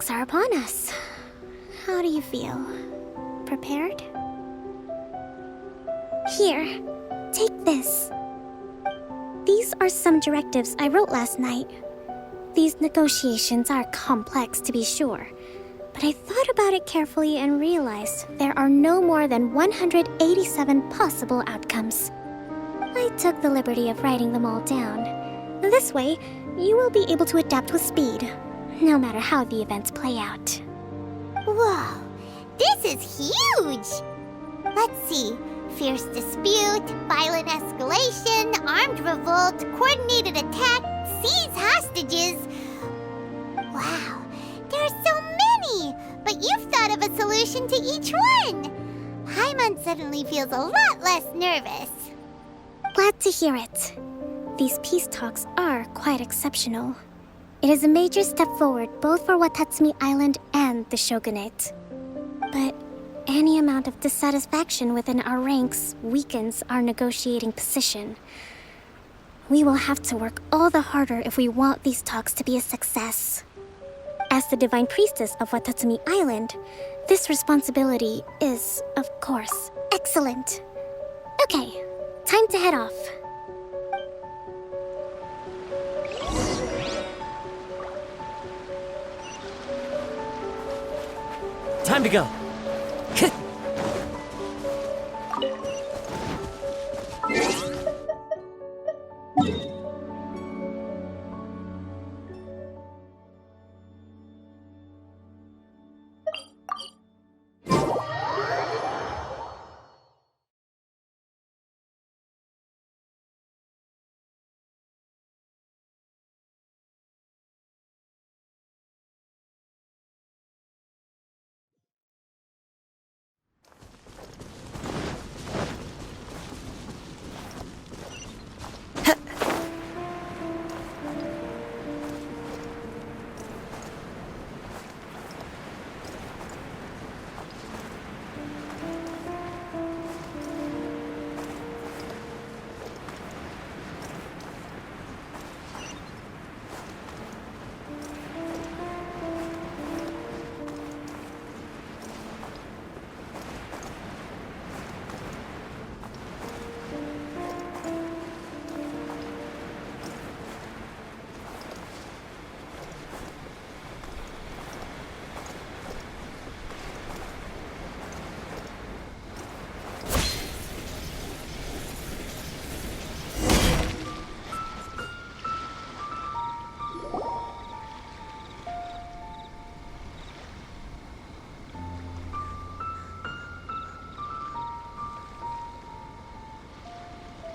talks are upon us. How do you feel? Prepared? Here, take this. These are some directives I wrote last night. These negotiations are complex, to be sure, but I thought about it carefully and realized there are no more than 187 possible outcomes. I took the liberty of writing them all down. This way, you will be able to adapt with speed, no matter how the events play out. Whoa, this is huge! Let's see. Fierce dispute, violent escalation, armed revolt, coordinated attack, seize hostages. Wow, there are so many! But you've thought of a solution to each one! Paimon suddenly feels a lot less nervous. Glad to hear it. These peace talks are quite exceptional. It is a major step forward both for Watatsumi Island and the Shogunate. But any amount of dissatisfaction within our ranks weakens our negotiating position. We will have to work all the harder if we want these talks to be a success. As the Divine Priestess of Watatsumi Island, this responsibility is, of course, excellent. Okay, time to head off. Time to go.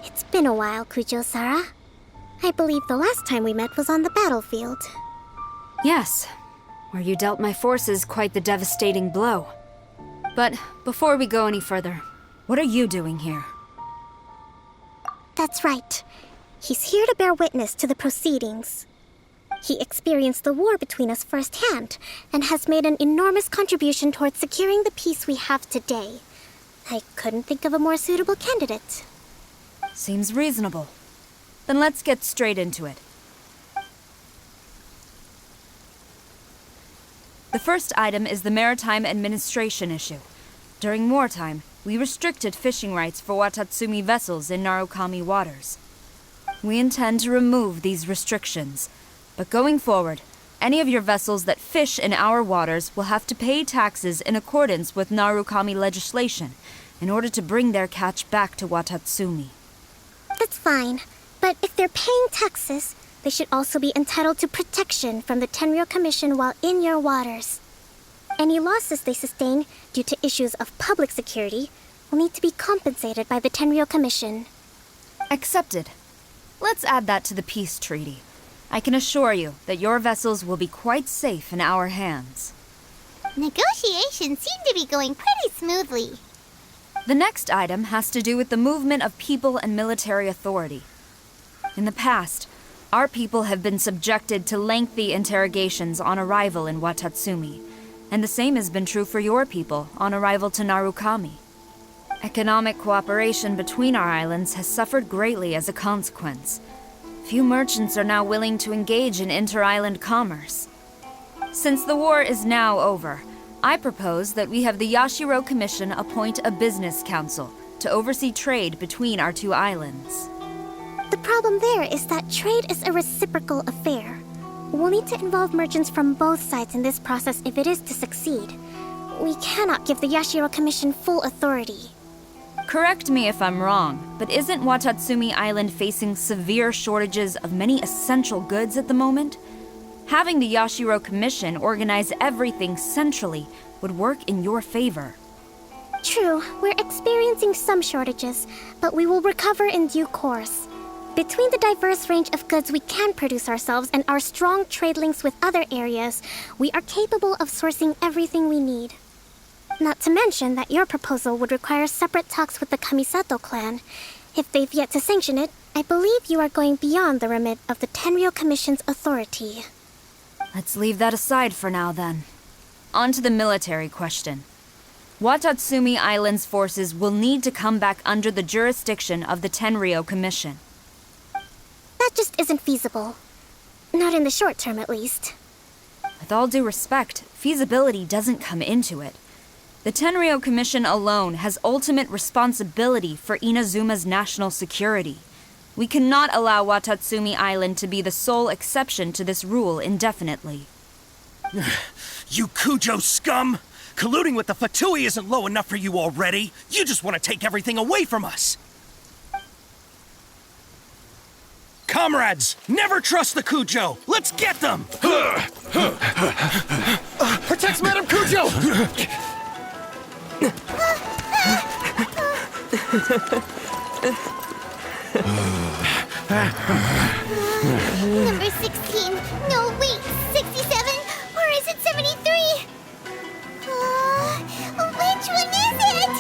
It's been a while, Kujo-Sara. I believe the last time we met was on the battlefield. Yes, where you dealt my forces quite the devastating blow. But before we go any further, what are you doing here? That's right. He's here to bear witness to the proceedings. He experienced the war between us firsthand, and has made an enormous contribution towards securing the peace we have today. I couldn't think of a more suitable candidate. Seems reasonable. Then let's get straight into it. The first item is the maritime administration issue. During wartime, we restricted fishing rights for Watatsumi vessels in Narukami waters. We intend to remove these restrictions, but going forward, any of your vessels that fish in our waters will have to pay taxes in accordance with Narukami legislation in order to bring their catch back to Watatsumi. That's fine, but if they're paying taxes, they should also be entitled to protection from the Tenryou Commission while in your waters. Any losses they sustain due to issues of public security will need to be compensated by the Tenryou Commission. Accepted. Let's add that to the peace treaty. I can assure you that your vessels will be quite safe in our hands. Negotiations seem to be going pretty smoothly. The next item has to do with the movement of people and military authority. In the past, our people have been subjected to lengthy interrogations on arrival in Watatsumi, and the same has been true for your people on arrival to Narukami. Economic cooperation between our islands has suffered greatly as a consequence. Few merchants are now willing to engage in inter-island commerce. Since the war is now over, I propose that we have the Yashiro Commission appoint a business council to oversee trade between our two islands. The problem there is that trade is a reciprocal affair. We'll need to involve merchants from both sides in this process if it is to succeed. We cannot give the Yashiro Commission full authority. Correct me if I'm wrong, but isn't Watatsumi Island facing severe shortages of many essential goods at the moment? Having the Yashiro Commission organize everything centrally would work in your favor. True, we're experiencing some shortages, but we will recover in due course. Between the diverse range of goods we can produce ourselves and our strong trade links with other areas, we are capable of sourcing everything we need. Not to mention that your proposal would require separate talks with the Kamisato clan. If they've yet to sanction it, I believe you are going beyond the remit of the Tenryou Commission's authority. Let's leave that aside for now, then. On to the military question. Watatsumi Island's forces will need to come back under the jurisdiction of the Tenryou Commission. That just isn't feasible. Not in the short term, at least. With all due respect, feasibility doesn't come into it. The Tenryou Commission alone has ultimate responsibility for Inazuma's national security. We cannot allow Watatsumi Island to be the sole exception to this rule indefinitely. You Kujo scum! Colluding with the Fatui isn't low enough for you already! You just want to take everything away from us! Comrades, never trust the Kujo! Let's get them! Protect Madame Kujo! Number 16. No, wait. 67? Or is it 73? Which one is it?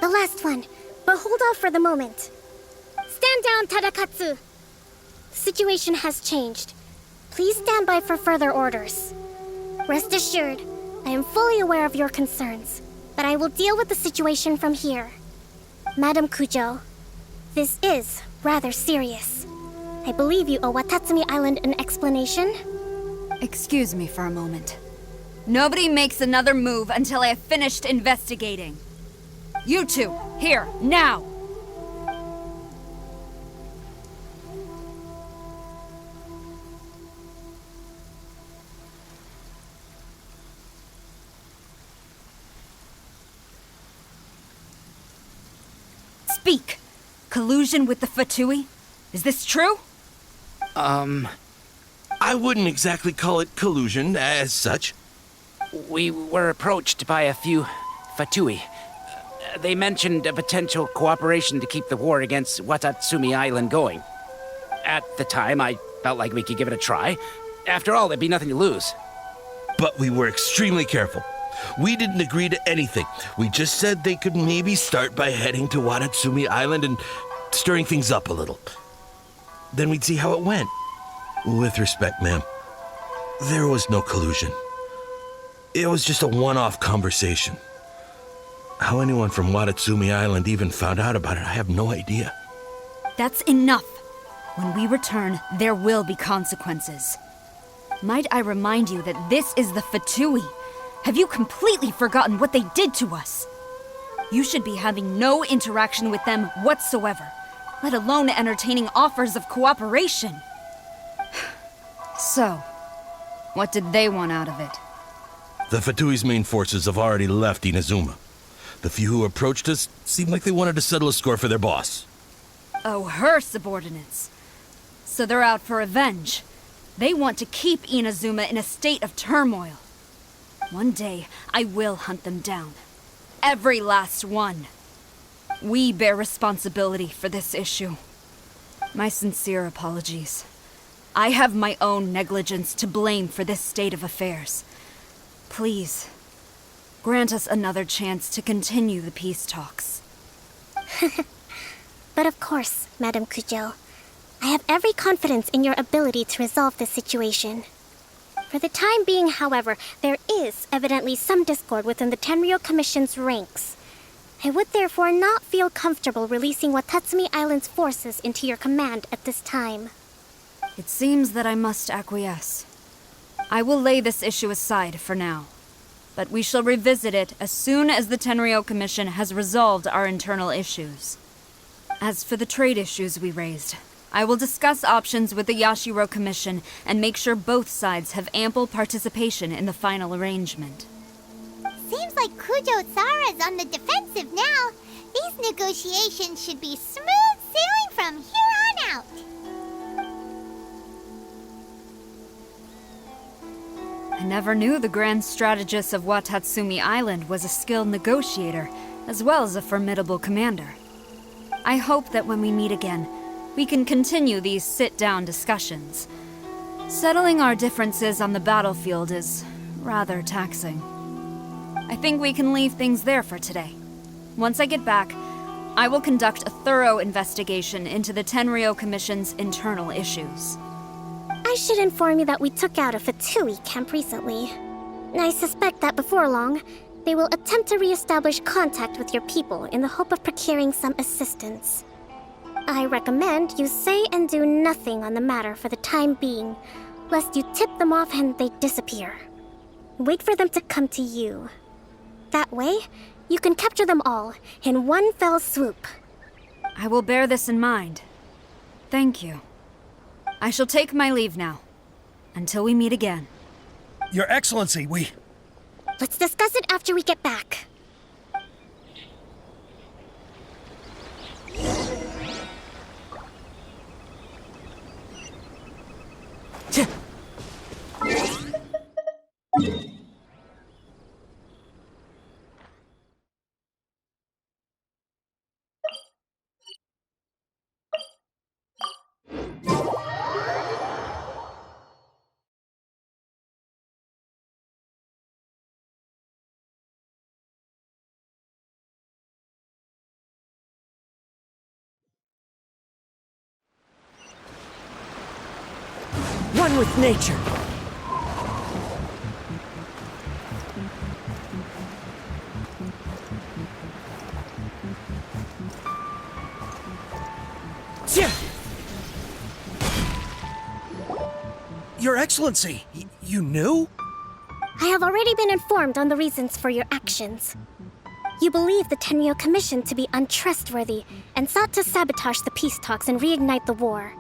The last one, but hold off for the moment. Stand down, Tadakatsu. The situation has changed. Please stand by for further orders. Rest assured, I am fully aware of your concerns, but I will deal with the situation from here. Madam Kujo, this is rather serious. I believe you owe Watatsumi Island an explanation. Excuse me for a moment. Nobody makes another move until I have finished investigating. You two, here, now! Speak! Collusion with the Fatui? Is this true? I wouldn't exactly call it collusion as such. We were approached by a few Fatui. They mentioned a potential cooperation to keep the war against Watatsumi Island going. At the time, I felt like we could give it a try. After all, there'd be nothing to lose. But we were extremely careful. We didn't agree to anything. We just said they could maybe start by heading to Watatsumi Island and stirring things up a little. Then we'd see how it went. With respect, ma'am, there was no collusion. It was just a one-off conversation. How anyone from Watatsumi Island even found out about it, I have no idea. That's enough. When we return, there will be consequences. Might I remind you that this is the Fatui? Have you completely forgotten what they did to us? You should be having no interaction with them whatsoever, let alone entertaining offers of cooperation. So, what did they want out of it? The Fatui's main forces have already left Inazuma. The few who approached us seemed like they wanted to settle a score for their boss. Oh, her subordinates. So they're out for revenge. They want to keep Inazuma in a state of turmoil. One day, I will hunt them down. Every last one. We bear responsibility for this issue. My sincere apologies. I have my own negligence to blame for this state of affairs. Please, grant us another chance to continue the peace talks. But of course, Madame Kujo. I have every confidence in your ability to resolve this situation. For the time being, however, there is evidently some discord within the Tenryou Commission's ranks. I would therefore not feel comfortable releasing Watatsumi Island's forces into your command at this time. It seems that I must acquiesce. I will lay this issue aside for now, but we shall revisit it as soon as the Tenryou Commission has resolved our internal issues. As for the trade issues we raised, I will discuss options with the Yashiro Commission and make sure both sides have ample participation in the final arrangement. Seems like Kujo-Sara's on the defensive now. These negotiations should be smooth sailing from here on out. I never knew the grand strategist of Watatsumi Island was a skilled negotiator, as well as a formidable commander. I hope that when we meet again, we can continue these sit-down discussions. Settling our differences on the battlefield is rather taxing. I think we can leave things there for today. Once I get back, I will conduct a thorough investigation into the Tenryou Commission's internal issues. I should inform you that we took out a Fatui camp recently. I suspect that before long, they will attempt to re-establish contact with your people in the hope of procuring some assistance. I recommend you say and do nothing on the matter for the time being, lest you tip them off and they disappear. Wait for them to come to you. That way, you can capture them all in one fell swoop. I will bear this in mind. Thank you. I shall take my leave now. Until we meet again. Your Excellency, Let's discuss it after we get back. One with nature. Your Excellency, you knew? I have already been informed on the reasons for your actions. You believe the Tenryou Commission to be untrustworthy and sought to sabotage the peace talks and reignite the war.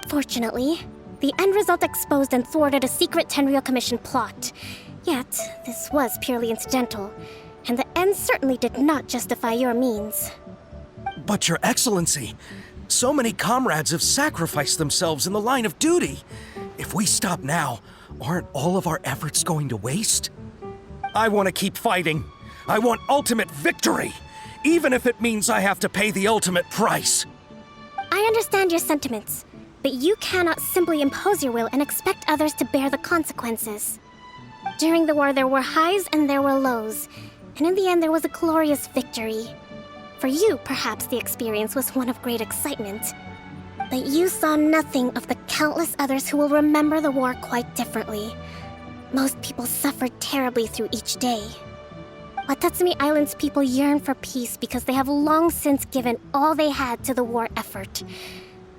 Fortunately, the end result exposed and thwarted a secret Tenryou Commission plot. Yet, this was purely incidental, and the end certainly did not justify your means. But Your Excellency, so many comrades have sacrificed themselves in the line of duty. If we stop now, aren't all of our efforts going to waste? I want to keep fighting. I want ultimate victory, even if it means I have to pay the ultimate price. I understand your sentiments, but you cannot simply impose your will and expect others to bear the consequences. During the war, there were highs and there were lows, and in the end, there was a glorious victory. For you, perhaps the experience was one of great excitement. But you saw nothing of the countless others who will remember the war quite differently. Most people suffered terribly through each day. Watatsumi Island's people yearn for peace because they have long since given all they had to the war effort.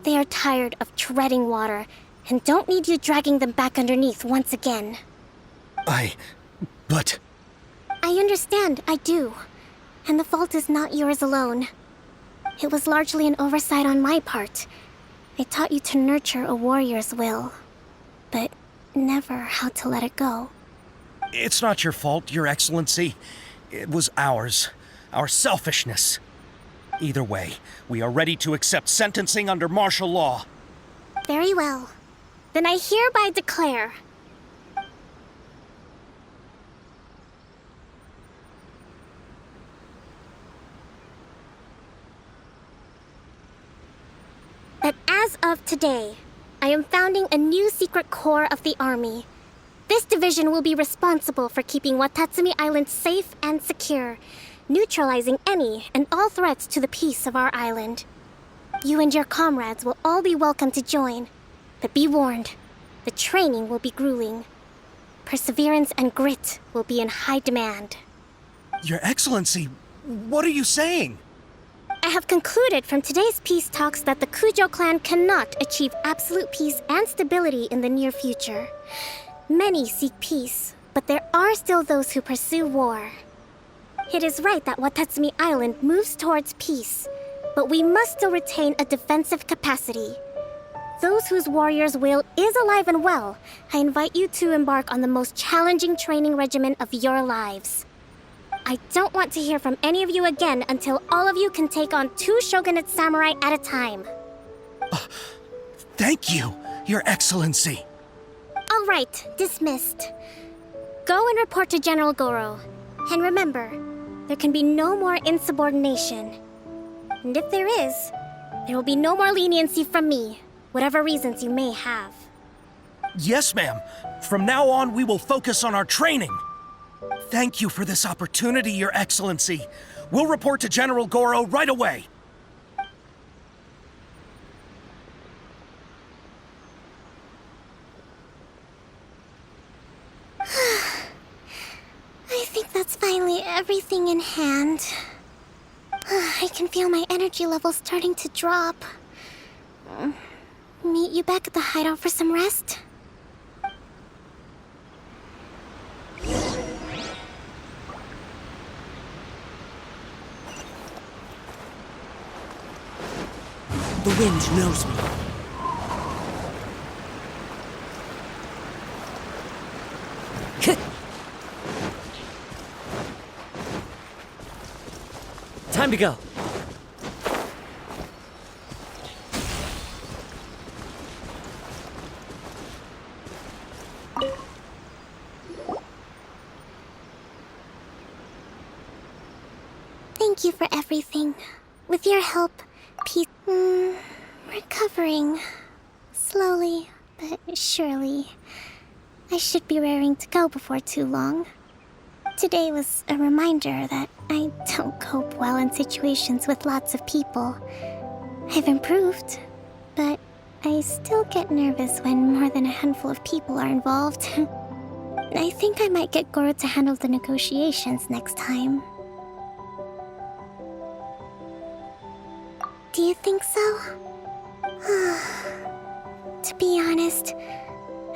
They are tired of treading water and don't need you dragging them back underneath once again. But... I understand, I do. And the fault is not yours alone. It was largely an oversight on my part. I taught you to nurture a warrior's will, but never how to let it go. It's not your fault, Your Excellency. It was ours. Our selfishness. Either way, we are ready to accept sentencing under martial law. Very well. Then I hereby declare... that as of today, I am founding a new secret corps of the army. This division will be responsible for keeping Watatsumi Island safe and secure, neutralizing any and all threats to the peace of our island. You and your comrades will all be welcome to join, but be warned, the training will be grueling. Perseverance and grit will be in high demand. Your Excellency, what are you saying? I have concluded from today's peace talks that the Kujo clan cannot achieve absolute peace and stability in the near future. Many seek peace, but there are still those who pursue war. It is right that Watatsumi Island moves towards peace, but we must still retain a defensive capacity. Those whose warrior's will is alive and well, I invite you to embark on the most challenging training regimen of your lives. I don't want to hear from any of you again until all of you can take on 2 shogunate samurai at a time. Thank you, Your Excellency. All right, dismissed. Go and report to General Goro. And remember, there can be no more insubordination. And if there is, there will be no more leniency from me, whatever reasons you may have. Yes, ma'am. From now on, we will focus on our training. Thank you for this opportunity, Your Excellency. We'll report to General Goro right away. I think that's finally everything in hand. I can feel my energy levels starting to drop. Meet you back at the hideout for some rest? The wind knows me. Time to go. Thank you for everything. With your help, peace... recovering. Slowly, but surely. I should be raring to go before too long. Today was a reminder that I don't cope well in situations with lots of people. I've improved, but I still get nervous when more than a handful of people are involved. I think I might get Goro to handle the negotiations next time. Do you think so? To be honest,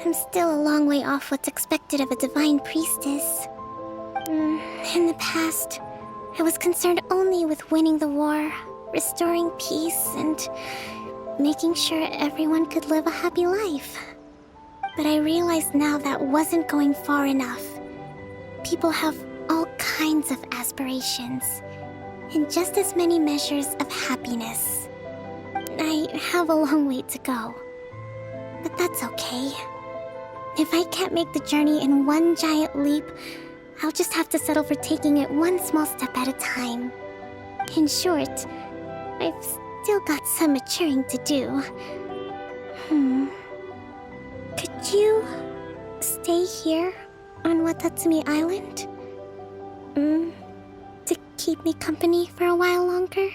I'm still a long way off what's expected of a divine priestess. In the past, I was concerned only with winning the war, restoring peace, and making sure everyone could live a happy life. But I realized now that wasn't going far enough. People have all kinds of aspirations, and just as many measures of happiness. I have a long way to go, but that's okay. If I can't make the journey in one giant leap, I'll just have to settle for taking it one small step at a time. In short, I've still got some maturing to do. Could you stay here on Watatsumi Island? To keep me company for a while longer?